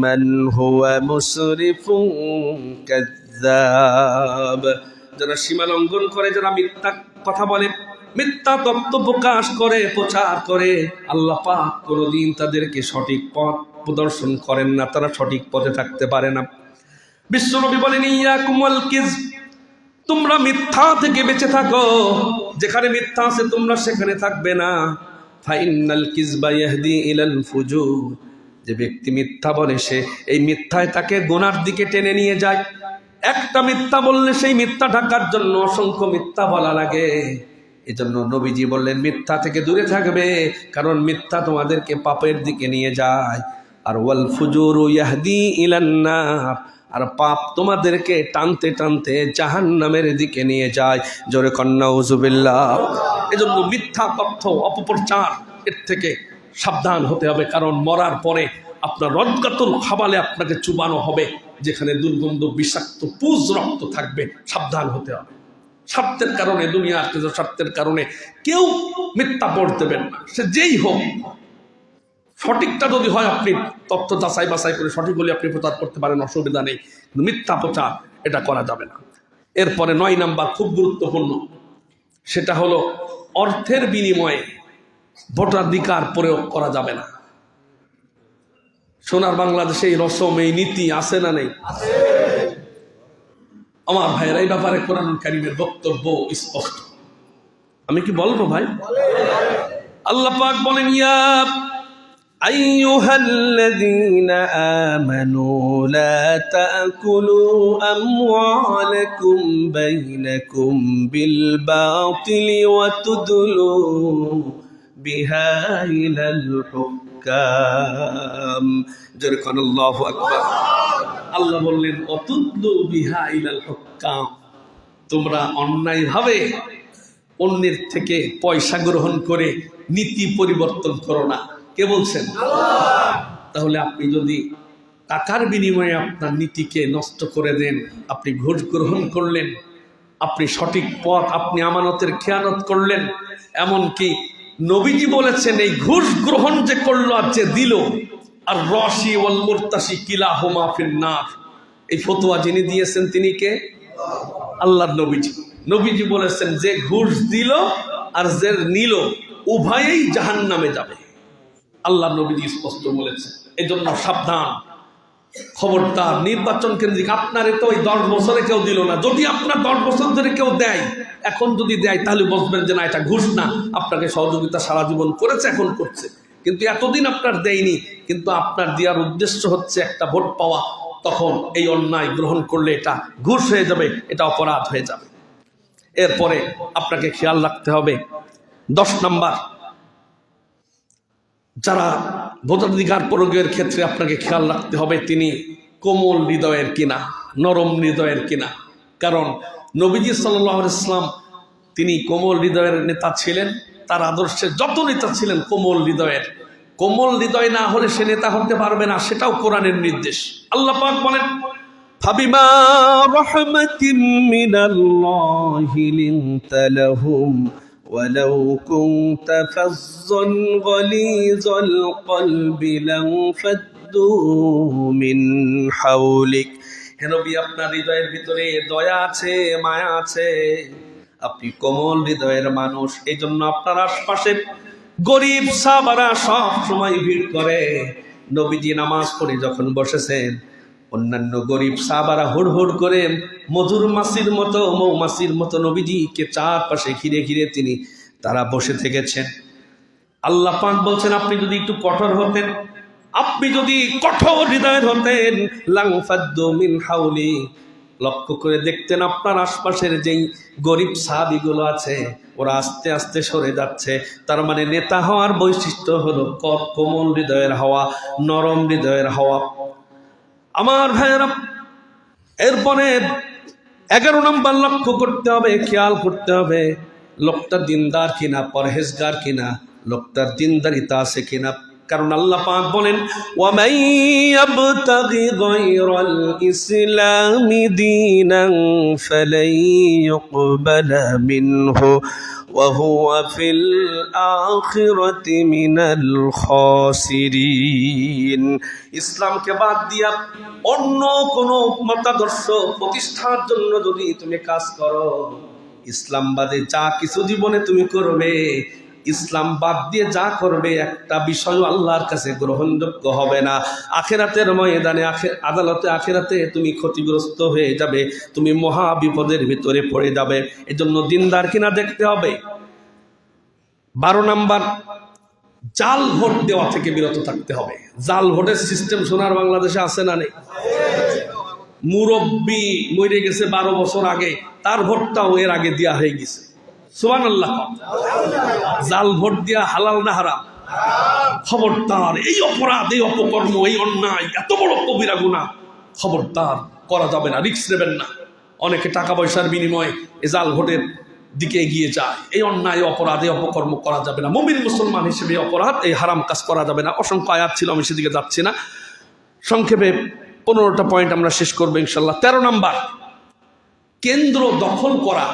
মান হুয়া মুসরিফুন কাযযাব। যারা সীমা লঙ্ঘন করে, যারা মিথ্যা কথা বলে, মিথ্যা তত্ত্ব প্রকাশ করে, প্রচার করে, আল্লাহ পাক কোনোদিন তাদেরকে সঠিক পথ প্রদর্শন করেন না, তারা সঠিক পথে থাকতে পারে না। বিশ্বনবী বলেন, ইয়াকুম ওয়াল কিযব, তোমরা মিথ্যা থেকে বেঁচে থাকো, যেখানে মিথ্যা আছে তোমরা সেখানে থাকবে না। ফাইনাল কিযবা ইয়াহদি ইলাল ফুজুর, যে ব্যক্তি মিথ্যা বলে সে এই মিথ্যায় তাকে গুনার দিকে টেনে নিয়ে যায়। একটা মিথ্যা বললে সেই মিথ্যা ঢাকার জন্য অসংখ্য মিথ্যা বলা লাগে। এজন্য নবীজি বললেন, মিথ্যা থেকে দূরে থাকবে, কারণ মিথ্যা তোমাদেরকে পাপের দিকে নিয়ে যায়। আর ওয়াল ফুজুরু ইয়াহদি ইলান নার, আর পাপ তোমাদেরকে টানতে টানতে জাহান্নামের দিকে নিয়ে যায়। জোরে কন্যা নাউজুবিল্লাহ। এজন্য মিথ্যা তথ্য, অপপ্রচার, এর থেকে সাবধান হতে হবে, কারণ মরার পরে আপনার রদগাতুল খাবালে আপনাকে চুবানো হবে, যেখানে দুর্গন্ধ বিষাক্ত পুজ রক্ত থাকবে। সাবধান হতে হবে। স্বার্থের কারণে, দুনিয়ার কিছু স্বার্থের কারণে কেউ মিথ্যা পোস্ট দেবেন না, সে যেই হোক। সঠিকটা যদি হয়, আপনি তথ্য যাচাই বাছাই করে সঠিক বলে আপনি প্রচার করতে পারেন, অসুবিধা নেই, কিন্তু মিথ্যা প্রচার এটা করা যাবে না। এরপরে 9 নাম্বার খুব গুরুত্বপূর্ণ, সেটা হলো অর্থের বিনিময়ে ভোটাধিকার প্রয়োগ করা যাবে না। সোনার বাংলাদেশে এই রসম, এই নীতি আছে না নেই? আমার ভাইয়ের এই ব্যাপারে কোরআন কারীমের বক্তব্য স্পষ্ট। আমি কি বলবো ভাই? আল্লাহ পাক বলেন, ইয়া আইয়ুহাল্লাযীনা আমানু লা তাকুলু আমওয়ালাকুম বাইনাকুম বিল বাতিলি ওয়া তুদলু বিহা ইলাল হুক্কাম। যেরকম আল্লাহু আকবার। আল্লাহ বললেন, অতুদলু বিহা ইলাল হুক্কাম, তোমরা অন্যায়ভাবে অন্যের থেকে পয়সা গ্রহণ করে নীতি পরিবর্তন করো না। কে বলছেন? তাহলে আপনি যদি টাকার বিনিময়ে আপনার নীতিকে নষ্ট করে দেন, আপনি ঘুষ গ্রহণ করলেন, আপনি সঠিক পথ, আপনি আমানতের খেয়ানত করলেন। এমনকি নবীজি বলেছেন, এই ঘুষ গ্রহণ যে করলো আর যে দিল, আর রশি ওয়াল মুরতাশি কিলাহুমা ফিন্নার, এই ফতোয়া যিনি দিয়েছেন তিনি কে? আল্লাহর নবীজি। নবীজি বলেছেন, যে ঘুষ দিল আর যে নিল উভয়েই জাহান্নামে যাবে। আল্লাহ নবীজি স্পষ্ট বলেছেন। এই জন্য সাবধান, খবরদার। নির্বাচন কেন্দ্রিক আপনারে তো ওই 10 বছরে কেউ দিল না, যদি আপনার 10 বছর ধরে কেউ দেয়, এখন যদি দেয় তাহলে বুঝবেন যে না, এটা ঘুষ না, আপনাকে সহযোগিতা সারা জীবন করেছে, এখন করছে। কিন্তু এতদিন আপনার দেয়নি, কিন্তু আপনার দেওয়ার উদ্দেশ্য হচ্ছে একটা ভোট পাওয়া, তখন এই অন্যায় গ্রহণ করলে এটা ঘুষ হয়ে যাবে, এটা অপরাধ হয়ে যাবে। এরপরে আপনাকে খেয়াল রাখতে হবে 10 নাম্বার, যারা ভোটাধিকার প্রয়োগের ক্ষেত্রে আপনাকে খেয়াল রাখতে হবে তিনি কোমল হৃদয়ের কিনা, নরম হৃদয়ের কিনা। কারণ নবীজি সাল্লাল্লাহু আলাইহি ওয়াসাল্লাম তিনি কোমল হৃদয়ের নেতা ছিলেন, তার আদর্শে যত নেতা ছিলেন কোমল হৃদয়ের। কোমল হৃদয় না হলে সে নেতা হতে পারবে না, সেটাও কোরআনের নির্দেশ। আল্লাহ পাক বলেন, ফাবিমা রাহমাতিন মিনাল্লাহি লিনতা লাহুম ওয়ালাউ কুনতা ফাজ্জান গালিযাল কলবি লানফাদ্দু মিন হাওলিক। হে নবী, আপনার হৃদয়ের ভিতরে দয়া আছে, মায়া আছে, আপনি কোমল হৃদয়ের মানুষ, এই জন্য আপনার আশপাশে গরিব সাহাবারা সব সময় ভিড় করে। নবীজি নামাজ পড়ে যখন বসেছেন, অন্যান্য গরিব সাহাবারা হুড় হুড় করে মধুর মাছির মতো, মৌমাছির মতো নবীজিকে চারপাশে ঘিরে ঘিরে তারা বসে থেকেছেন। আল্লাহ পাক বলছেন, আপনি যদি একটু কঠোর হতেন, আপনি যদি কঠোর হৃদয়ের হতেন, লাংফাদ্দু মিন হাওলি, লক্ষ্য করে দেখতেন আপনার আশপাশের যেই গরিব সাহাবীগুলো আছে ওরা আস্তে আস্তে সরে যাচ্ছে। তার মানে নেতা হওয়ার বৈশিষ্ট্য হলো কোমল হৃদয়ের হওয়া, নরম হৃদয়ের হওয়া। আমার ভাইয়েরা, এরপরে 11 নম্বর লক্ষ্য করতে হবে, খেয়াল করতে হবে লোকটা দিনদার কিনা, পরহেজগার কিনা, লোকটার দিনদারিতা আছে কিনা। কারণ আল্লাহ পাক বলেন, ওয়ামান ইয়াবতাগি গায়রাল ইসলামি দীনান ফালাই ইউকবালা মিনহু ওয়া হুয়া ফিল আখিরাতি মিনাল খাসিরিন। ইসলামকে বাদ দিয়া অন্য কোন মতাদর্শ প্রতিষ্ঠার জন্য যদি তুমি কাজ করো, ইসলাম বাদে যা কিছু জীবনে তুমি করবে, ইসলাম বাদ দিয়ে যা করবে একটা বিষয় আল্লাহর কাছে গ্রহণযোগ্য হবে না। আখিরাতের ময়দানে, আদালতে আখিরাতে তুমি ক্ষতিগ্রস্ত হয়ে যাবে, তুমি মহা বিপদের ভিতরে পড়ে যাবে। এজন্য দিনদার কিনা দেখতে হবে। 12 নাম্বার, জাল ভোট দেওয়া থেকে বিরত থাকতে হবে। জাল ভোটের সিস্টেম সোনার বাংলাদেশে আছে না নেই? মুরব্বী মরে গেছে 12 বছর আগে, তার ভোটটাও এর আগে দেওয়া হয়ে গেছে। সুবহানাল্লাহ। জাল ভোট দিয়া হালাল না হারাম? খবরদার, এই অপরাধ, এই অপকর্ম, এই অন্যায়, এত বড় কবিরা গুনাহ, খবরদার করা যাবে না, রিস্ক নেবেন না। অনেকে টাকা পয়সার বিনিময়ে এই জাল ভোটের দিকে এগিয়ে যায়। এই অন্যায়, অপরাধ, এই অপকর্ম করা যাবে না। মুমিন মুসলমান হিসেবে অপরাধ, এই হারাম কাজ করা যাবে না। অসংখ্য আয়াত ছিল, আমি সেদিকে যাচ্ছি না। সংক্ষেপে 15টা পয়েন্ট আমরা শেষ করবো ইনশাল্লাহ। 13 নাম্বার, কেন্দ্র দখল করা।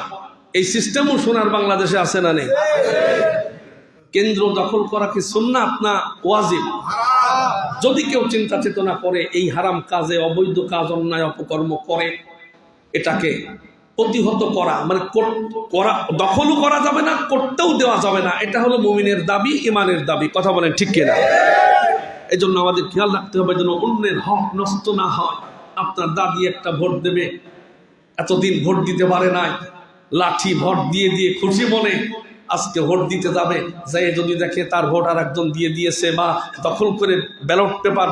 এই সিস্টেমও সোনার বাংলাদেশে আছে না নেই? কেন্দ্র দখল করা কি সুন্নাত না ওয়াজিব? যদি কেউ চিন্তা চেতনা করে এই হারাম কাজে, অবৈধ কাজ, অন্যায় অপকর্ম করে, এটাকে প্রতিহত করা, মানে দখলও করা যাবে না, করতেও দেওয়া যাবে না, এটা হলো মুমিনের দাবি, ইমানের দাবি। কথা বলেন ঠিক কিনা? এই জন্য আমাদের খেয়াল রাখতে হবে যেন অন্যের হক নষ্ট না হয়। আপনার দাদি একটা ভোট দেবে, এতদিন ভোট দিতে পারে নাই, লাঠি ভোট দিয়ে দিয়ে খুশি মনে আজকে ভোট দিতে যাবে, যাই যদি দেখে তার ভোট আর একজন দিয়ে দিয়েছে, বা দখল করে ব্যালট পেপার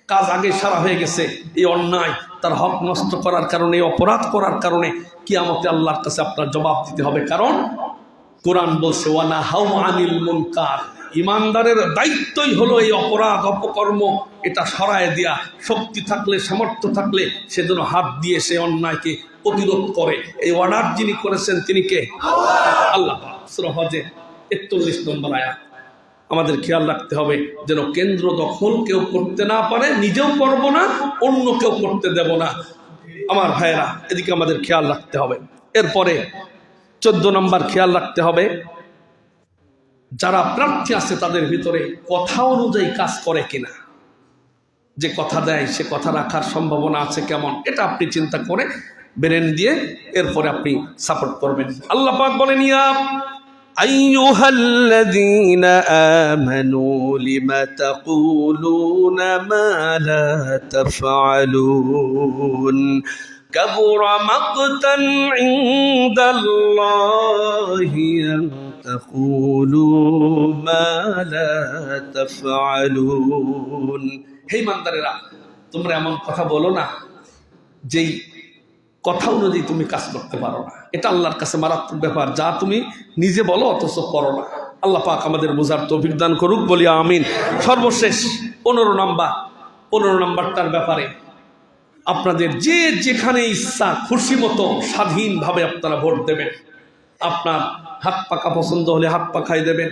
কাজ আগে সারা হয়ে গেছে, এই অন্যায়, তার হক নষ্ট করার কারণে, অপরাধ করার কারণে কিয়ামতে আল্লাহর কাছে আপনার জবাব দিতে হবে। কারণ কোরআন বলছে, ওয়ানা হাউ আনিল মুনকার, ইমানদারের দায়িত্বই হলো এই অপরাধ, অপকর্ম এটা সরায় দেয়া। শক্তি থাকলে, সামর্থ্য থাকলে সেজন্য হাত দিয়ে সে অন্যায়কে প্রতিরোধ করে। এই অর্ডার যিনি করেছেন তিনি কে? আল্লাহ। সূরা হজের 41 নম্বর আয়াত। আমাদের খেয়াল রাখতে হবে যেন কেন্দ্র দখল কেউ করতে না পারে, নিজেও করব না, অন্য কেউ করতে দেব না। আমার ভাইয়েরা, এদিকে আমাদের খেয়াল রাখতে হবে। এরপরে 14 নম্বর খেয়াল রাখতে হবে, যারা প্রার্থী আছে তাদের ভিতরে কথা অনুযায়ী কাজ করে কিনা। যে কথা দেয় সে কথা রাখার সম্ভাবনা আছে কেমন, এটা আপনি চিন্তা করে ব্রেন দিয়ে এরপরে আপনি সাপোর্ট করবেন। আল্লাহ পাক বলেন, ইয়া আইয়ুহাল্লাযীনা আমানু লিমা তাকুলুনা মা লা তাফআলুন কাবুরা মাকতান ইনদাল্লাহি আন تقولوا ما لا تفعلون হে ইমানদারেরা তোমরা এমন কথা বলো না যেই কথা অনুযায়ী তুমি কাজ করতে পারো না। এটা আল্লাহর কাছে মারাত্মক ব্যাপার, যা তুমি নিজে বলো অথচ করো না। আল্লাহ পাক আমাদের বোঝার তৌফিক দান করুক, বলি আমিন। সর্বশেষ 15 নাম্বারটার ব্যাপারে আপনাদের যে যেখানে ইচ্ছা খুশি মতো স্বাধীনভাবে আপনারা ভোট দেবেন। আপনার হাত পাকা পছন্দ হলে হাত পাখায় দেবেন,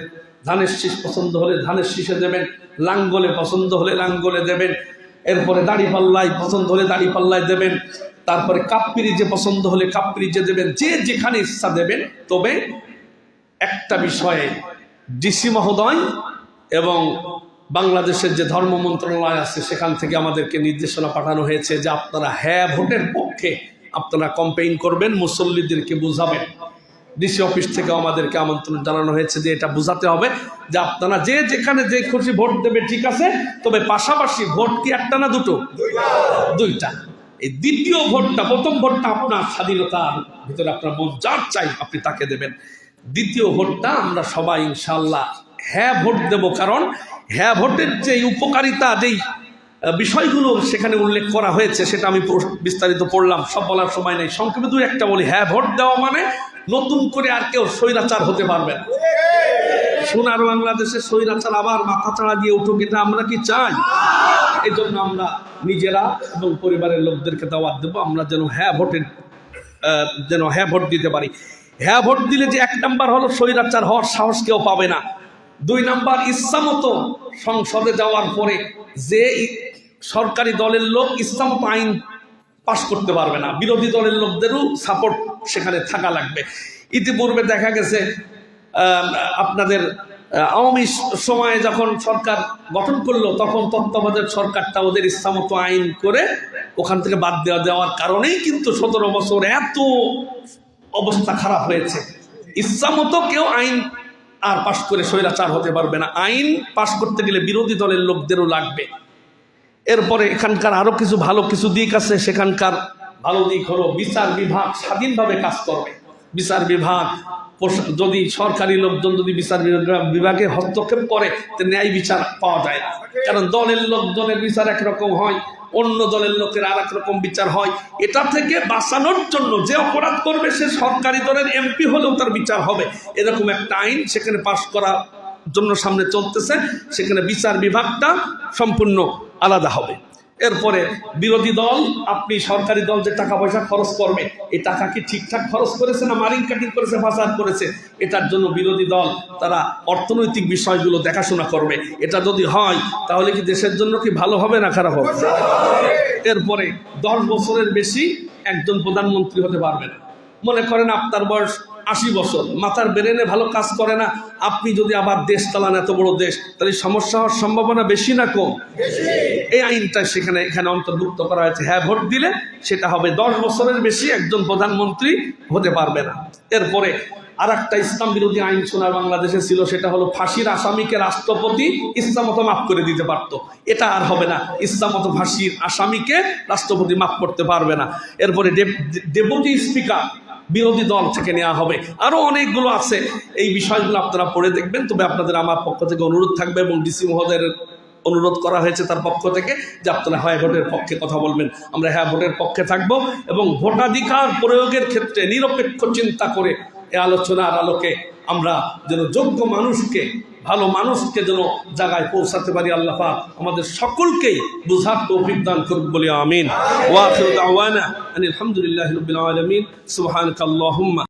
ধানের শীষ পছন্দ হলে ধানের শীষে দেবেন, লাঙ্গলে পছন্দ হলে লাঙ্গলে দেবেন, এরপরে দাড়ি পাল্লায় পছন্দ হলে দাড়ি পাল্লায় দেবেন, তারপরে কাপ্পিরি যে পছন্দ হলে কাপ্পিরি যে দেবেন, যে যেখানে ইচ্ছা দেবেন। তবে একটা বিষয়ে ডিসি মহোদয় এবং বাংলাদেশের যে ধর্ম মন্ত্রণালয় আছে সেখান থেকে আমাদেরকে নির্দেশনা পাঠানো হয়েছে যে আপনারা হ্যাঁ ভোটের পক্ষে আপনারা ক্যাম্পেইন করবেন, মুসল্লিদেরকে বুঝাবেন। ডিসি অফিস থেকে আমাদেরকে আমন্ত্রণ জানানো হয়েছে যে এটা বুঝাতে হবে যে আপনারা যে যেখানে যে খুশি ভোট দেবে, ঠিক আছে, তবে পাশাপাশি ভোট কি একটা না দুইটা। এই দ্বিতীয় ভোটটা, প্রথম ভোটটা আপনার স্বাধীনতার ভিতরে আপনার মন যার চাই আপনি তাকে দেবেন। দ্বিতীয় ভোটটা আমরা সবাই ইনশাআল্লাহ হ্যাঁ ভোট দেব, কারণ হ্যাঁ ভোটের যে উপকারিতা, যেই বিষয়গুলো সেখানে উল্লেখ করা হয়েছে সেটা আমি বিস্তারিত পড়লাম, সব বলার সময় নেই। সংক্ষেপে দুই একটা বলি। হ্যাঁ ভোট দেওয়া মানে নতুন করে আর কেউ স্বৈরাচার হতে পারবে না। সোনার বাংলাদেশে স্বৈরাচার আবার মাথা চাড়া দিয়ে উঠুক, এটা আমরা কি চাই? এই জন্য আমরা নিজেরা এবং পরিবারের লোকদেরকে দাওয়াত দেবো আমরা যেন হ্যাঁ ভোট দিতে পারি। হ্যাঁ ভোট দিলে যে 1 নাম্বার হলো স্বৈরাচার হওয়ার সাহস কেউ পাবে না। 2 নাম্বার, ইচ্ছামতো সংসদে যাওয়ার পরে যে সরকারি দলের লোক ইচ্ছামতো আইন পাশ করতে পারবে না, বিরোধী দলের লোকদেরও সাপোর্ট সেখানে থাকা লাগবে। ইতিপূর্বে দেখা গেছে আপনাদের আওয়ামী সময়ে যখন সরকার গঠন করলো তখন তত্ত্বাবধায়ক সরকারটা ওদের ইচ্ছামতো আইন করে ওখান থেকে বাদ দেওয়ার কারণেই কিন্তু 17 বছর এত অবস্থা খারাপ হয়েছে। ইচ্ছামতো কেউ আইন আর পাশ করে স্বৈরাচার হতে পারবে না। আইন পাশ করতে গেলে বিরোধী দলের লোকদেরও লাগবে। এরপরে এখানকার আরো কিছু ভালো কিছু দিক আছে। সেখানকার ভালো দিক হলো বিচার বিভাগ স্বাধীনভাবে কাজ করবে। বিচার বিভাগ যদি সরকারি লোকজন যদি বিচার বিভাগে হস্তক্ষেপ করে তো ন্যায় বিচার পাওয়া যায় না, কারণ দলের লোকজনের বিচার একরকম হয়, অন্য দলের লোকের আর এক রকম বিচার হয়। এটা থেকে বাঁচানোর জন্য যে অপরাধ করবে সে সরকারি দলের এমপি হলেও তার বিচার হবে, এরকম একটা আইন সেখানে পাশ করার জন্য সামনে চলতেছে। সেখানে বিচার বিভাগটা সম্পূর্ণ আলাদা হবে। এরপরে বিরোধী দল, আপনি সরকারি দল যে টাকা পয়সা খরচ করবে, এই টাকা কি ঠিকঠাক খরচ করেছে না মারিং কাটিং করেছে, পাচার করেছে, এটার জন্য বিরোধী দল তারা অর্থনৈতিক বিষয়গুলো দেখাশোনা করবে। এটা যদি হয় তাহলে কি দেশের জন্য কি ভালো হবে না খারাপ হবে? এরপরে 10 বছরের বেশি একজন প্রধানমন্ত্রী হতে পারবে না। মনে করেন আপনার বয়স 80 বছর, মাথার ব্রেনে ভালো কাজ করে না, আপনি যদি আবার দেশ চালান, এত বড় দেশ, তাহলে সমস্যা হওয়ার সম্ভাবনা বেশি না কম? এই আইনটা এখানে অন্তর্ভুক্ত করা হয়েছে। হ্যাঁ ভোট দিলে সেটা হবে 10 বছরের বেশি একজন প্রধানমন্ত্রী হতে পারবে না। এরপরে আর একটা ইসলাম বিরোধী আইন সোনার বাংলাদেশে ছিল, সেটা হলো ফাঁসির আসামিকে রাষ্ট্রপতি ইচ্ছামতো মাফ করে দিতে পারতো। এটা আর হবে না, ইচ্ছামতো ফাঁসির আসামিকে রাষ্ট্রপতি মাফ করতে পারবে না। এরপরে ডেপুটি স্পিকার বিরোধী দল থেকে নেওয়া হবে। আরো অনেকগুলো আছে, এই বিষয়গুলো আপনারা পড়ে দেখবেন। তবে আপনাদের আমার পক্ষ থেকে অনুরোধ থাকবে এবং ডিসি মহোদয়ের অনুরোধ করা হয়েছে তার পক্ষ থেকে যে আপনারা হ্যাঁ ভোটের পক্ষে কথা বলবেন। আমরা হ্যাঁ ভোটের পক্ষে থাকব এবং ভোটাধিকার প্রয়োগের ক্ষেত্রে নিরপেক্ষ চিন্তা করে এই আলোচনার আলোকে আমরা যেন যোগ্য মানুষকে, ভালো মানুষকে যেন জায়গায় পৌঁছাতে পারি। আল্লাহ পাক আমাদের সকলকেই বুঝার তৌফিক দান করুন, বলি আমিন। ওয়া আখিরু দাওয়ানা আনিল হামদুলিল্লাহি রাব্বিল আলামিন। সুবহানাকাল্লাহুম্মা